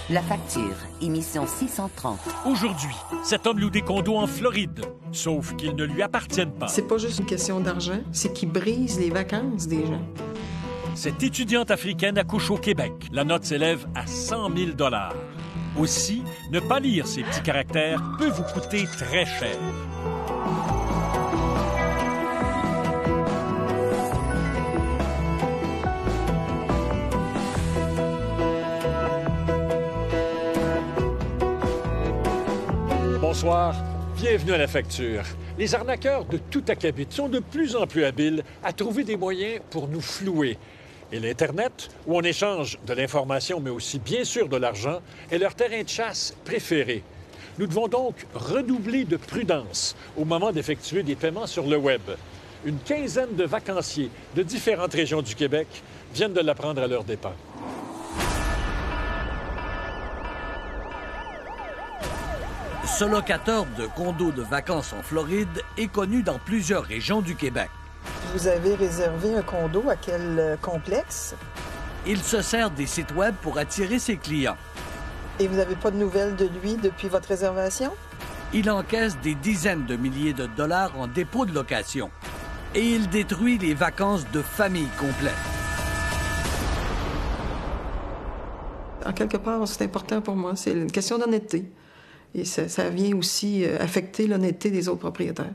La Facture, émission 630. Aujourd'hui, cet homme loue des condos en Floride, sauf qu'ils ne lui appartiennent pas. C'est pas juste une question d'argent, c'est qu'il brise les vacances des gens. Cette étudiante africaine accouche au Québec. La note s'élève à 100 000 $. Aussi, ne pas lire ces petits caractères peut vous coûter très cher. Bonsoir, bienvenue à La Facture. Les arnaqueurs de tout acabit sont de plus en plus habiles à trouver des moyens pour nous flouer. Et l'Internet, où on échange de l'information, mais aussi bien sûr de l'argent, est leur terrain de chasse préféré. Nous devons donc redoubler de prudence au moment d'effectuer des paiements sur le web. Une quinzaine de vacanciers de différentes régions du Québec viennent de l'apprendre à leurs dépens. Ce locateur de condos de vacances en Floride est connu dans plusieurs régions du Québec. Vous avez réservé un condo à quel complexe? Il se sert des sites web pour attirer ses clients. Et vous n'avez pas de nouvelles de lui depuis votre réservation? Il encaisse des dizaines de milliers de dollars en dépôt de location. Et il détruit les vacances de familles complètes. En quelque part, c'est important pour moi. C'est une question d'honnêteté. Et ça vient aussi affecter l'honnêteté des autres propriétaires.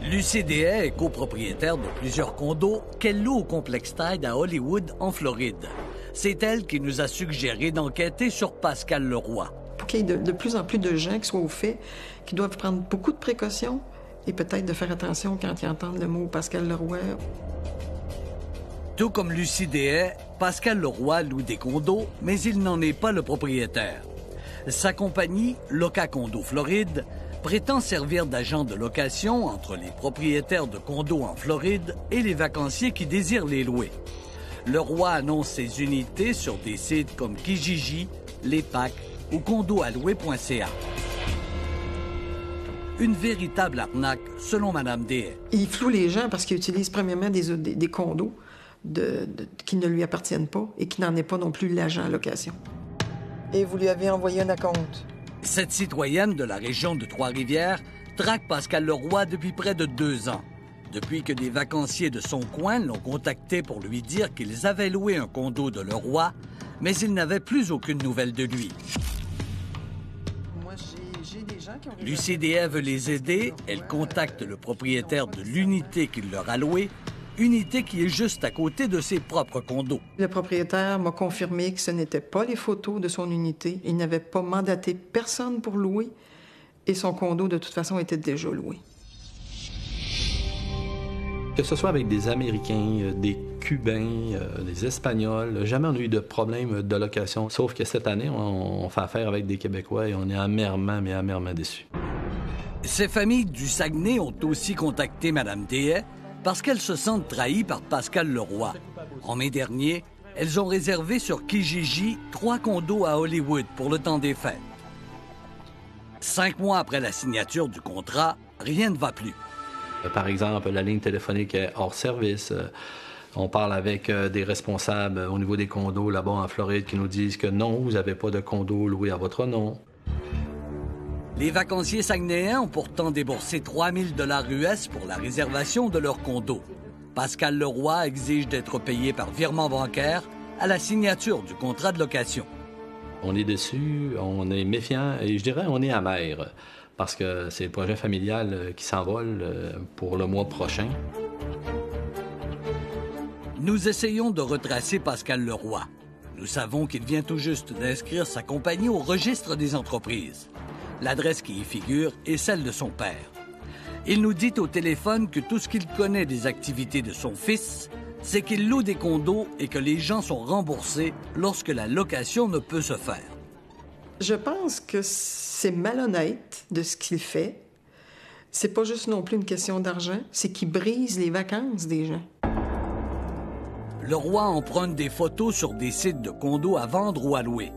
Lucie Deshaies est copropriétaire de plusieurs condos qu'elle loue au complexe Tide à Hollywood, en Floride. C'est elle qui nous a suggéré d'enquêter sur Pascal Leroy. Pour qu'il y ait de plus en plus de gens qui soient au fait, qui doivent prendre beaucoup de précautions et peut-être de faire attention quand ils entendent le mot Pascal Leroy. Tout comme Lucie Deshaies, Pascal Leroy loue des condos, mais il n'en est pas le propriétaire. Sa compagnie, Loca Condo Floride, prétend servir d'agent de location entre les propriétaires de condos en Floride et les vacanciers qui désirent les louer. Leroy annonce ses unités sur des sites comme Kijiji, Les Packs ou condoalouer.ca. Une véritable arnaque, selon Mme Deshaies. Il floue les gens parce qu'il utilise premièrement des condos qui ne lui appartiennent pas et qui n'en est pas non plus l'agent à location. Et vous lui avez envoyé un acompte? Cette citoyenne de la région de Trois-Rivières traque Pascal Leroy depuis près de 2 ans. Depuis que des vacanciers de son coin l'ont contacté pour lui dire qu'ils avaient loué un condo de Leroy, mais ils n'avaient plus aucune nouvelle de lui. Moi, j'ai des gens qui ont... Lucie Deshaies veut les aider. Elle contacte le propriétaire de l'unité qu'il leur a louée, unité qui est juste à côté de ses propres condos. Le propriétaire m'a confirmé que ce n'étaient pas les photos de son unité. Il n'avait pas mandaté personne pour louer et son condo, de toute façon, était déjà loué. Que ce soit avec des Américains, des Cubains, des Espagnols, jamais on a eu de problème de location. Sauf que cette année, on fait affaire avec des Québécois et on est amèrement déçus. Ces familles du Saguenay ont aussi contacté Mme Deshaies parce qu'elles se sentent trahies par Pascal Leroy. En mai dernier, elles ont réservé sur Kijiji 3 condos à Hollywood pour le temps des fêtes. 5 mois après la signature du contrat, rien ne va plus. Par exemple, la ligne téléphonique est hors service. On parle avec des responsables au niveau des condos là-bas en Floride qui nous disent que non, vous n'avez pas de condo loué à votre nom. Les vacanciers saguenayens ont pourtant déboursé 3 000 $ US pour la réservation de leur condo. Pascal Leroy exige d'être payé par virement bancaire à la signature du contrat de location. On est déçus, on est méfiants et je dirais on est amer parce que c'est le projet familial qui s'envole pour le mois prochain. Nous essayons de retracer Pascal Leroy. Nous savons qu'il vient tout juste d'inscrire sa compagnie au registre des entreprises. L'adresse qui y figure est celle de son père. Il nous dit au téléphone que tout ce qu'il connaît des activités de son fils, c'est qu'il loue des condos et que les gens sont remboursés lorsque la location ne peut se faire. Je pense que c'est malhonnête de ce qu'il fait. C'est pas juste non plus une question d'argent, c'est qu'il brise les vacances des gens. Leroy emprunte des photos sur des sites de condos à vendre ou à louer.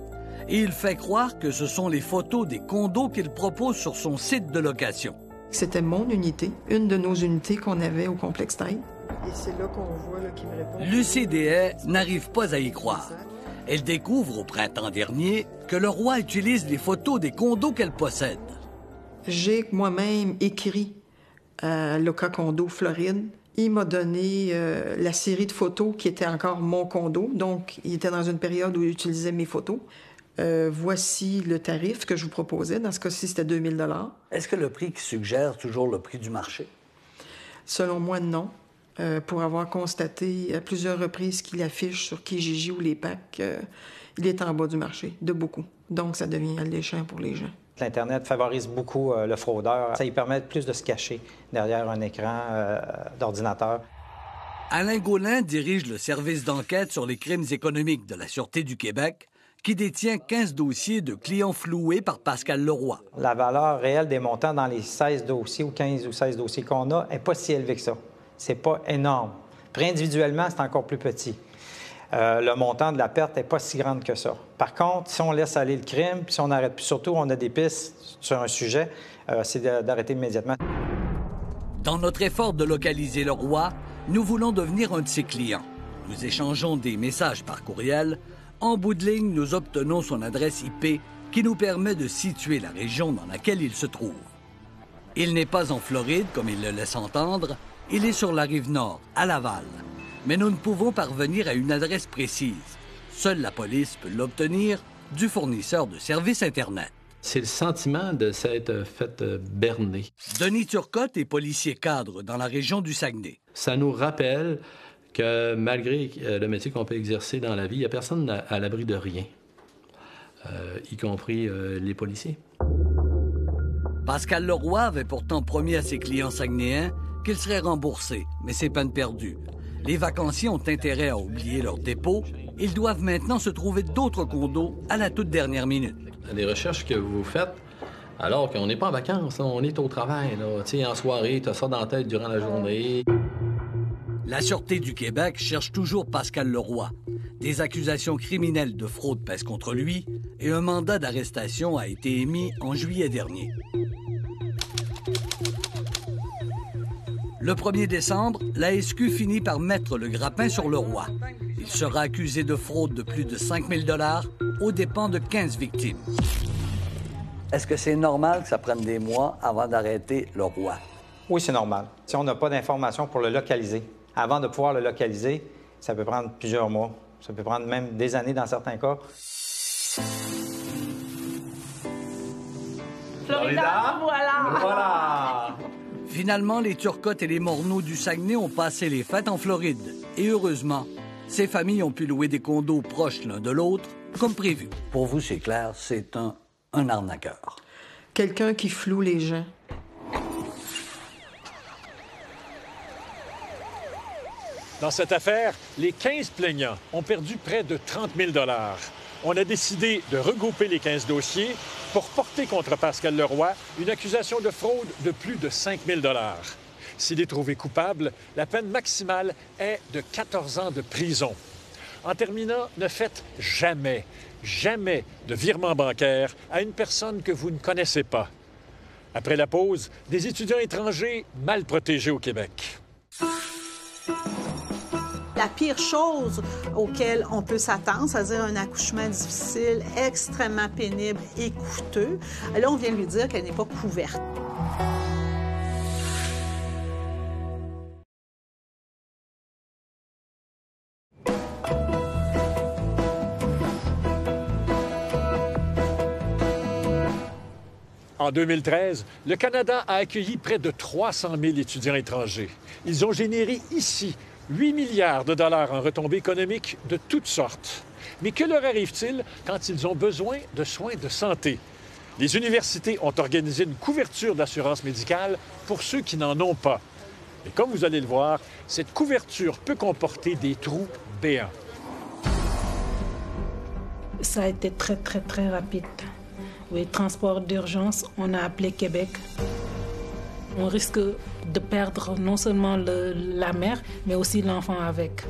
Et il fait croire que ce sont les photos des condos qu'il propose sur son site de location. C'était mon unité, une de nos unités qu'on avait au complexe Tide. Et c'est là qu'on voit qu'il me répond... Lucie Deshaies n'arrive pas à y croire. Elle découvre au printemps dernier que Leroy utilise les photos des condos qu'elle possède. J'ai moi-même écrit à Loca Condo Floride. Il m'a donné la série de photos qui était encore mon condo. Donc, il était dans une période où il utilisait mes photos. Voici le tarif que je vous proposais. Dans ce cas-ci, c'était 2000 $. Est-ce que le prix qu'il suggère toujours le prix du marché? Selon moi, non. Pour avoir constaté à plusieurs reprises qu'il affiche sur Kijiji ou les packs, il est en bas du marché, de beaucoup. Donc, ça devient alléchant pour les gens. L'Internet favorise beaucoup le fraudeur. Ça lui permet plus de se cacher derrière un écran d'ordinateur. Alain Gaulin dirige le service d'enquête sur les crimes économiques de la Sûreté du Québec, qui détient 15 dossiers de clients floués par Pascal Leroy. La valeur réelle des montants dans les 16 dossiers ou 15 ou 16 dossiers qu'on a n'est pas si élevée que ça. C'est pas énorme. Puis individuellement, c'est encore plus petit. Le montant de la perte n'est pas si grande que ça. Par contre, si on laisse aller le crime, puis si on arrête, puis surtout on a des pistes sur un sujet, c'est d'arrêter immédiatement. Dans notre effort de localiser Leroy, nous voulons devenir un de ses clients. Nous échangeons des messages par courriel. En bout de ligne, nous obtenons son adresse IP qui nous permet de situer la région dans laquelle il se trouve. Il n'est pas en Floride, comme il le laisse entendre. Il est sur la rive nord, à Laval. Mais nous ne pouvons parvenir à une adresse précise. Seule la police peut l'obtenir du fournisseur de services Internet. C'est le sentiment de s'être fait berner. Denis Turcotte est policier cadre dans la région du Saguenay. Ça nous rappelle que malgré le métier qu'on peut exercer dans la vie, il n'y a personne à l'abri de rien, y compris les policiers. Pascal Leroy avait pourtant promis à ses clients saguenayens qu'il serait remboursé, mais c'est peine perdue. Les vacanciers ont intérêt à oublier leur dépôt. Ils doivent maintenant se trouver d'autres condos à la toute dernière minute. Les recherches que vous faites, alors qu'on n'est pas en vacances, on est au travail. En soirée, tu as ça dans la tête durant la journée. La Sûreté du Québec cherche toujours Pascal Leroy. Des accusations criminelles de fraude pèsent contre lui et un mandat d'arrestation a été émis en juillet dernier. Le 1er décembre, la SQ finit par mettre le grappin sur Leroy. Il sera accusé de fraude de plus de 5 000 $ aux dépens de 15 victimes. Est-ce que c'est normal que ça prenne des mois avant d'arrêter Leroy? Oui, c'est normal. Si on n'a pas d'informations pour le localiser, avant de pouvoir le localiser, ça peut prendre plusieurs mois. Ça peut prendre même des années dans certains cas. Florida, voilà! Finalement, les Turcottes et les Morneaux du Saguenay ont passé les fêtes en Floride. Et heureusement, ces familles ont pu louer des condos proches l'un de l'autre, comme prévu. Pour vous, c'est clair, c'est un arnaqueur. Quelqu'un qui floue les gens. Dans cette affaire, les 15 plaignants ont perdu près de 30 000 $. On a décidé de regrouper les 15 dossiers pour porter contre Pascal Leroy une accusation de fraude de plus de 5 000 $. S'il est trouvé coupable, la peine maximale est de 14 ans de prison. En terminant, ne faites jamais de virement bancaire à une personne que vous ne connaissez pas. Après la pause, des étudiants étrangers mal protégés au Québec. La pire chose auquel on peut s'attendre, c'est-à-dire un accouchement difficile, extrêmement pénible et coûteux, là, on vient lui dire qu'elle n'est pas couverte. En 2013, le Canada a accueilli près de 300 000 étudiants étrangers. Ils ont généré ici 8 milliards de dollars en retombées économiques de toutes sortes. Mais que leur arrive-t-il quand ils ont besoin de soins de santé? Les universités ont organisé une couverture d'assurance médicale pour ceux qui n'en ont pas. Et comme vous allez le voir, cette couverture peut comporter des trous béants. Ça a été très, très, très rapide. Oui, transport d'urgence, on a appelé Québec. On risque de perdre non seulement la mère, mais aussi l'enfant avec.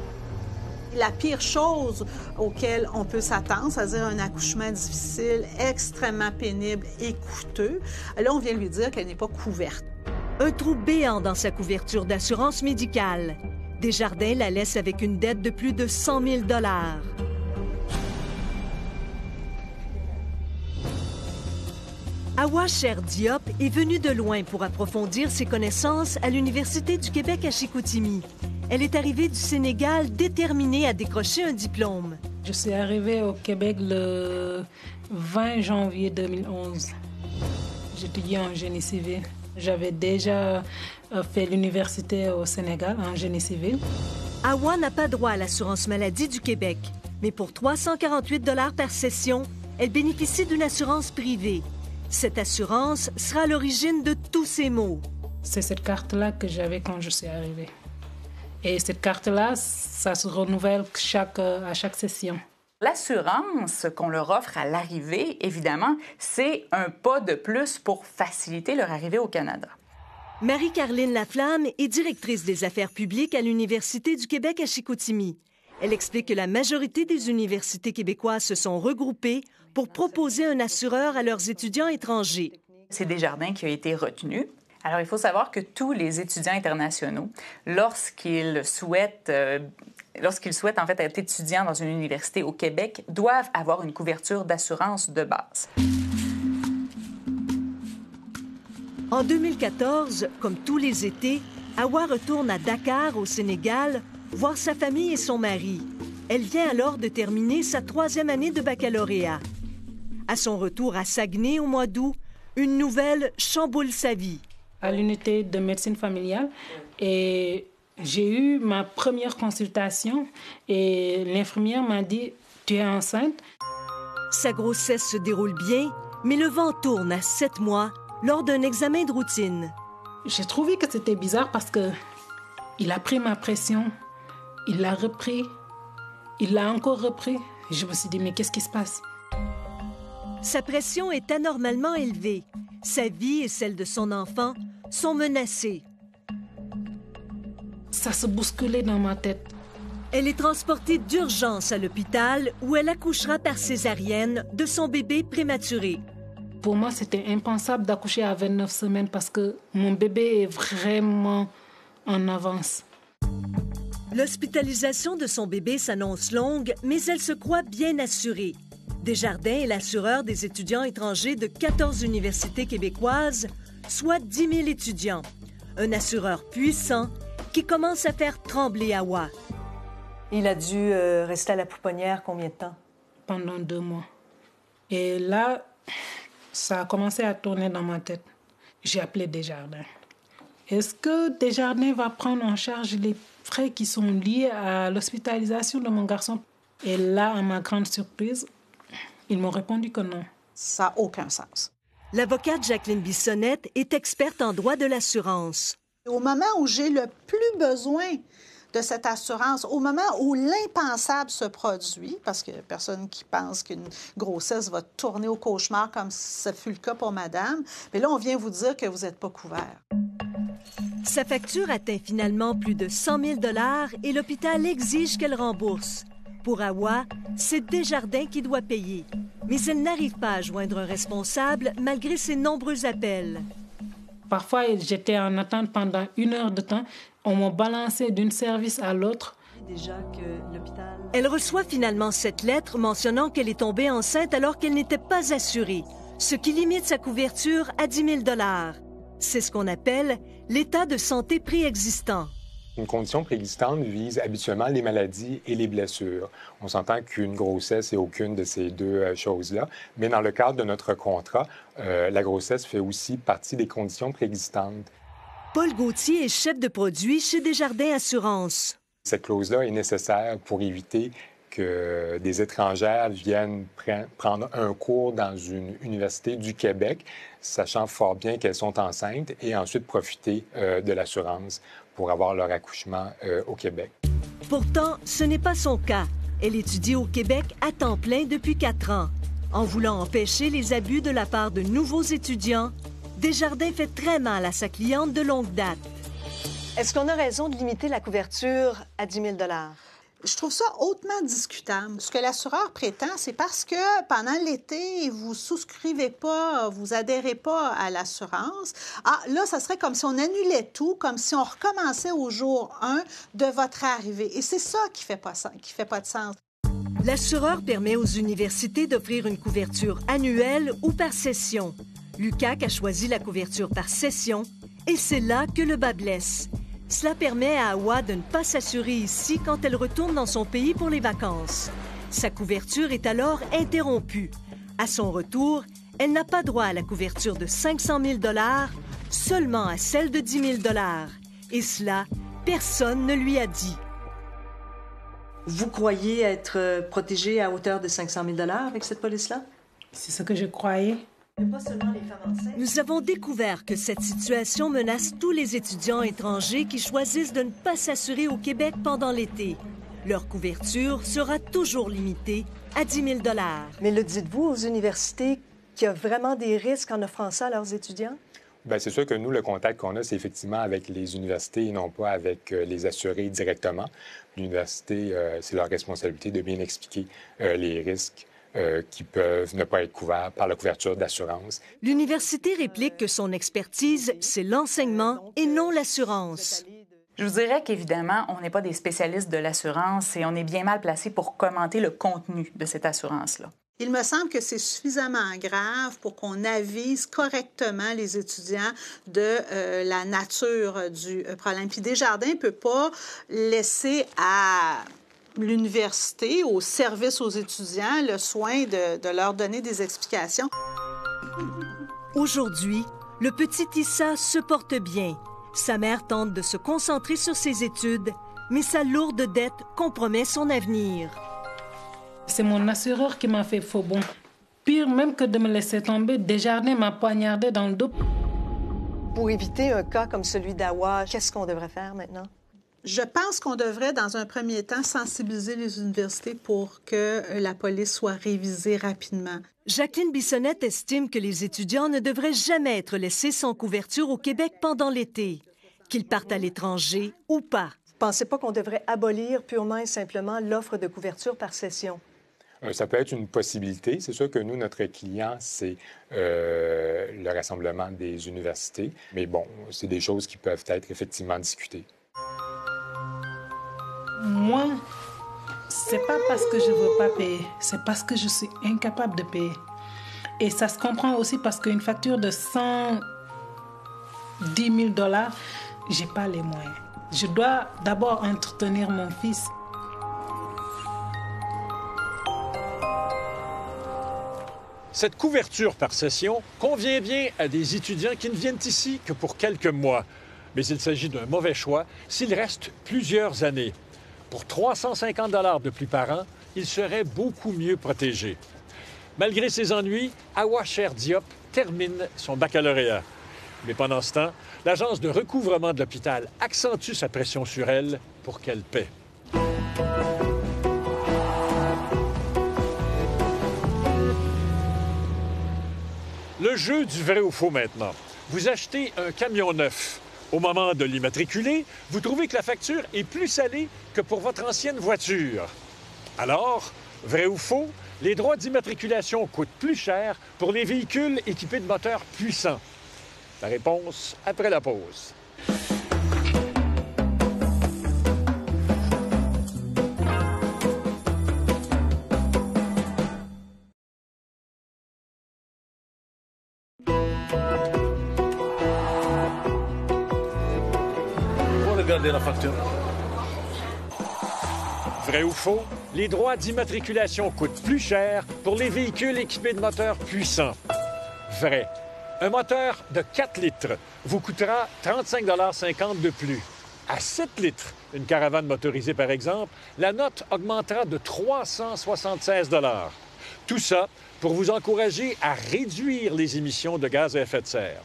La pire chose auquel on peut s'attendre, c'est-à-dire un accouchement difficile, extrêmement pénible et coûteux, là, on vient lui dire qu'elle n'est pas couverte. Un trou béant dans sa couverture d'assurance médicale. Desjardins la laisse avec une dette de plus de 100 000 $. Awa Cher Diop est venue de loin pour approfondir ses connaissances à l'Université du Québec à Chicoutimi. Elle est arrivée du Sénégal déterminée à décrocher un diplôme. Je suis arrivée au Québec le 20 janvier 2011. J'étudiais en génie civil. J'avais déjà fait l'université au Sénégal en génie civil. Awa n'a pas droit à l'assurance maladie du Québec, mais pour 348 $ par session, elle bénéficie d'une assurance privée. Cette assurance sera à l'origine de tous ces maux. C'est cette carte-là que j'avais quand je suis arrivée. Et cette carte-là, ça se renouvelle à chaque session. L'assurance qu'on leur offre à l'arrivée, évidemment, c'est un pas de plus pour faciliter leur arrivée au Canada. Marie-Carline Laflamme est directrice des affaires publiques à l'Université du Québec à Chicoutimi. Elle explique que la majorité des universités québécoises se sont regroupées pour proposer un assureur à leurs étudiants étrangers. C'est Desjardins qui a été retenu. Alors, il faut savoir que tous les étudiants internationaux, lorsqu'ils souhaitent en fait être étudiants dans une université au Québec, doivent avoir une couverture d'assurance de base. En 2014, comme tous les étés, Awa retourne à Dakar, au Sénégal, voir sa famille et son mari. Elle vient alors de terminer sa 3e année de baccalauréat. À son retour à Saguenay au mois d'août, une nouvelle chamboule sa vie. À l'unité de médecine familiale, et j'ai eu ma première consultation et l'infirmière m'a dit « Tu es enceinte ». Sa grossesse se déroule bien, mais le vent tourne à 7 mois lors d'un examen de routine. J'ai trouvé que c'était bizarre parce que il a pris ma pression, il l'a repris, il l'a encore repris. Je me suis dit « Mais qu'est-ce qui se passe ?» Sa pression est anormalement élevée. Sa vie et celle de son enfant sont menacées. Ça se bousculait dans ma tête. Elle est transportée d'urgence à l'hôpital où elle accouchera par césarienne de son bébé prématuré. Pour moi, c'était impensable d'accoucher à 29 semaines parce que mon bébé est vraiment en avance. L'hospitalisation de son bébé s'annonce longue, mais elle se croit bien assurée. Desjardins est l'assureur des étudiants étrangers de 14 universités québécoises, soit 10 000 étudiants. Un assureur puissant qui commence à faire trembler Awa. Il a dû rester à la pouponnière combien de temps? Pendant 2 mois. Et là, ça a commencé à tourner dans ma tête. J'ai appelé Desjardins. Est-ce que Desjardins va prendre en charge les frais qui sont liés à l'hospitalisation de mon garçon? Et là, à ma grande surprise, ils m'ont répondu que non. Ça n'a aucun sens. L'avocate Jacqueline Bissonnette est experte en droit de l'assurance. Au moment où j'ai le plus besoin de cette assurance, au moment où l'impensable se produit, parce qu'il n'y a personne qui pense qu'une grossesse va tourner au cauchemar comme ce fut le cas pour madame, mais là, on vient vous dire que vous n'êtes pas couvert. Sa facture atteint finalement plus de 100 000 $ et l'hôpital exige qu'elle rembourse. Pour Awa, c'est Desjardins qui doit payer. Mais elle n'arrive pas à joindre un responsable malgré ses nombreux appels. Parfois, j'étais en attente pendant 1 heure de temps. On m'a balancé d'un service à l'autre. Elle reçoit finalement cette lettre mentionnant qu'elle est tombée enceinte alors qu'elle n'était pas assurée, ce qui limite sa couverture à 10 000 $. C'est ce qu'on appelle l'état de santé préexistant. Une condition préexistante vise habituellement les maladies et les blessures. On s'entend qu'une grossesse n'est aucune de ces deux choses-là, mais dans le cadre de notre contrat, la grossesse fait aussi partie des conditions préexistantes. Paul Gauthier est chef de produit chez Desjardins Assurance. Cette clause-là est nécessaire pour éviter que des étrangères viennent prendre un cours dans une université du Québec, sachant fort bien qu'elles sont enceintes, et ensuite profiter de l'assurance pour avoir leur accouchement au Québec. Pourtant, ce n'est pas son cas. Elle étudie au Québec à temps plein depuis 4 ans. En voulant empêcher les abus de la part de nouveaux étudiants, Desjardins fait très mal à sa cliente de longue date. Est-ce qu'on a raison de limiter la couverture à 10 000 $? Je trouve ça hautement discutable. Ce que l'assureur prétend, c'est parce que pendant l'été, vous souscrivez pas, vous adhérez pas à l'assurance. Ah, là, ça serait comme si on annulait tout, comme si on recommençait au jour 1 de votre arrivée. Et c'est ça qui fait pas de sens. L'assureur permet aux universités d'offrir une couverture annuelle ou par session. l'UQAC a choisi la couverture par cession et c'est là que le bas blesse. Cela permet à Awa de ne pas s'assurer ici quand elle retourne dans son pays pour les vacances. Sa couverture est alors interrompue. À son retour, elle n'a pas droit à la couverture de 500 000 $, seulement à celle de 10 000 $. Et cela, personne ne lui a dit. Vous croyez être protégé à hauteur de 500 000 $ avec cette police-là? C'est ce que je croyais. Pas seulement les femmes enceintes. Nous avons découvert que cette situation menace tous les étudiants étrangers qui choisissent de ne pas s'assurer au Québec pendant l'été. Leur couverture sera toujours limitée à 10 000 $. Mais le dites-vous aux universités qu'il y a vraiment des risques en offrant ça à leurs étudiants? Bien, c'est sûr que nous, le contact qu'on a, c'est effectivement avec les universités et non pas avec les assurés directement. L'université, c'est leur responsabilité de bien expliquer les risques qui peuvent ne pas être couverts par la couverture d'assurance. L'université réplique que son expertise, c'est l'enseignement et non l'assurance. Je vous dirais qu'évidemment, on n'est pas des spécialistes de l'assurance et on est bien mal placé pour commenter le contenu de cette assurance-là. Il me semble que c'est suffisamment grave pour qu'on avise correctement les étudiants de la nature du problème. Puis Desjardins ne peut pas laisser à l'université, au service aux étudiants, le soin de leur donner des explications. Aujourd'hui, le petit Issa se porte bien. Sa mère tente de se concentrer sur ses études, mais sa lourde dette compromet son avenir. C'est mon assureur qui m'a fait faux bon. Pire même que de me laisser tomber, Desjardins m'a poignardé dans le dos. Pour éviter un cas comme celui d'Awa, qu'est-ce qu'on devrait faire maintenant? Je pense qu'on devrait, dans un premier temps, sensibiliser les universités pour que la police soit révisée rapidement. Jacqueline Bissonnette estime que les étudiants ne devraient jamais être laissés sans couverture au Québec pendant l'été, qu'ils partent à l'étranger ou pas. Vous ne pensez pas qu'on devrait abolir purement et simplement l'offre de couverture par session? Ça peut être une possibilité. C'est sûr que nous, notre client, c'est le rassemblement des universités. Mais bon, c'est des choses qui peuvent être effectivement discutées. Moi, c'est pas parce que je veux pas payer, c'est parce que je suis incapable de payer. Et ça se comprend aussi parce qu'une facture de 110 000 $, j'ai pas les moyens. Je dois d'abord entretenir mon fils. Cette couverture par session convient bien à des étudiants qui ne viennent ici que pour quelques mois. Mais il s'agit d'un mauvais choix s'il reste plusieurs années. Pour 350 $ de plus par an, il serait beaucoup mieux protégé. Malgré ses ennuis, Awa Cher Diop termine son baccalauréat. Mais pendant ce temps, l'Agence de recouvrement de l'hôpital accentue sa pression sur elle pour qu'elle paie. Le jeu du vrai ou faux maintenant. Vous achetez un camion neuf. Au moment de l'immatriculer, vous trouvez que la facture est plus salée que pour votre ancienne voiture. Alors, vrai ou faux, les droits d'immatriculation coûtent plus cher pour les véhicules équipés de moteurs puissants. La réponse après la pause. Regardez la facture. Vrai ou faux, les droits d'immatriculation coûtent plus cher pour les véhicules équipés de moteurs puissants. Vrai. Un moteur de 4 litres vous coûtera 35,50 $ de plus. À 7 litres, une caravane motorisée par exemple, la note augmentera de 376 $. Tout ça pour vous encourager à réduire les émissions de gaz à effet de serre.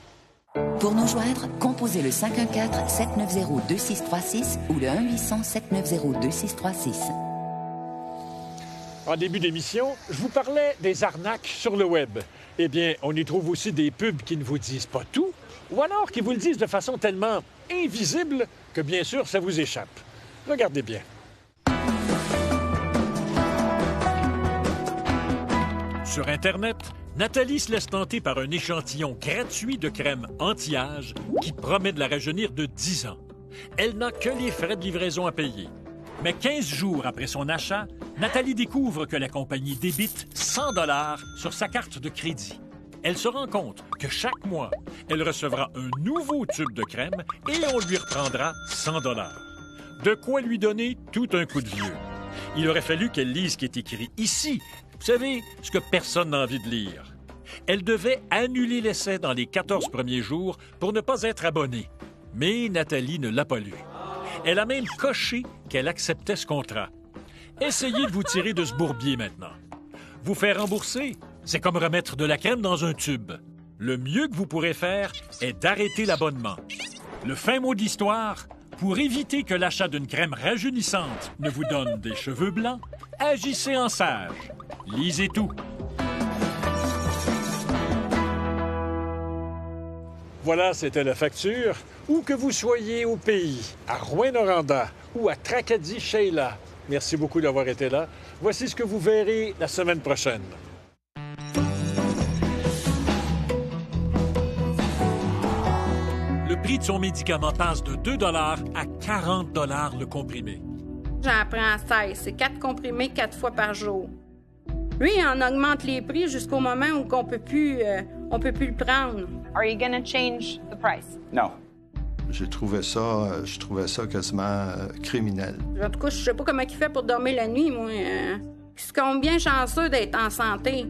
Pour nous joindre, composez le 514-790-2636 ou le 1-800-790-2636. En début d'émission, je vous parlais des arnaques sur le web. Eh bien, on y trouve aussi des pubs qui ne vous disent pas tout, ou alors qui vous le disent de façon tellement invisible que, bien sûr, ça vous échappe. Regardez bien. Sur Internet, Nathalie se laisse tenter par un échantillon gratuit de crème anti-âge qui promet de la rajeunir de 10 ans. Elle n'a que les frais de livraison à payer. Mais 15 jours après son achat, Nathalie découvre que la compagnie débite 100 $ sur sa carte de crédit. elle se rend compte que chaque mois, elle recevra un nouveau tube de crème et on lui reprendra 100 $. De quoi lui donner tout un coup de vieux. Il aurait fallu qu'elle lise ce qui est écrit ici. Vous savez, ce que personne n'a envie de lire. Elle devait annuler l'essai dans les 14 premiers jours pour ne pas être abonnée. Mais Nathalie ne l'a pas lu. Elle a même coché qu'elle acceptait ce contrat. Essayez de vous tirer de ce bourbier maintenant. Vous faire rembourser, c'est comme remettre de la crème dans un tube. Le mieux que vous pourrez faire est d'arrêter l'abonnement. Le fin mot de l'histoire, pour éviter que l'achat d'une crème rajeunissante ne vous donne des cheveux blancs, agissez en sage. Lisez tout. Voilà, c'était la facture. Où que vous soyez au pays, à Rouyn-Noranda ou à Tracadie-Sheila, merci beaucoup d'avoir été là. Voici ce que vous verrez la semaine prochaine. Le prix de son médicament passe de 2 $ à 40 $ le comprimé. J'en prends 16. C'est 4 comprimés 4 fois par jour. Lui, on augmente les prix jusqu'au moment où on peut plus le prendre. Are you going to change the price? No. Je trouvais ça quasiment criminel. En tout cas, je sais pas comment il fait pour dormir la nuit, moi. C'est combien chanceux d'être en santé.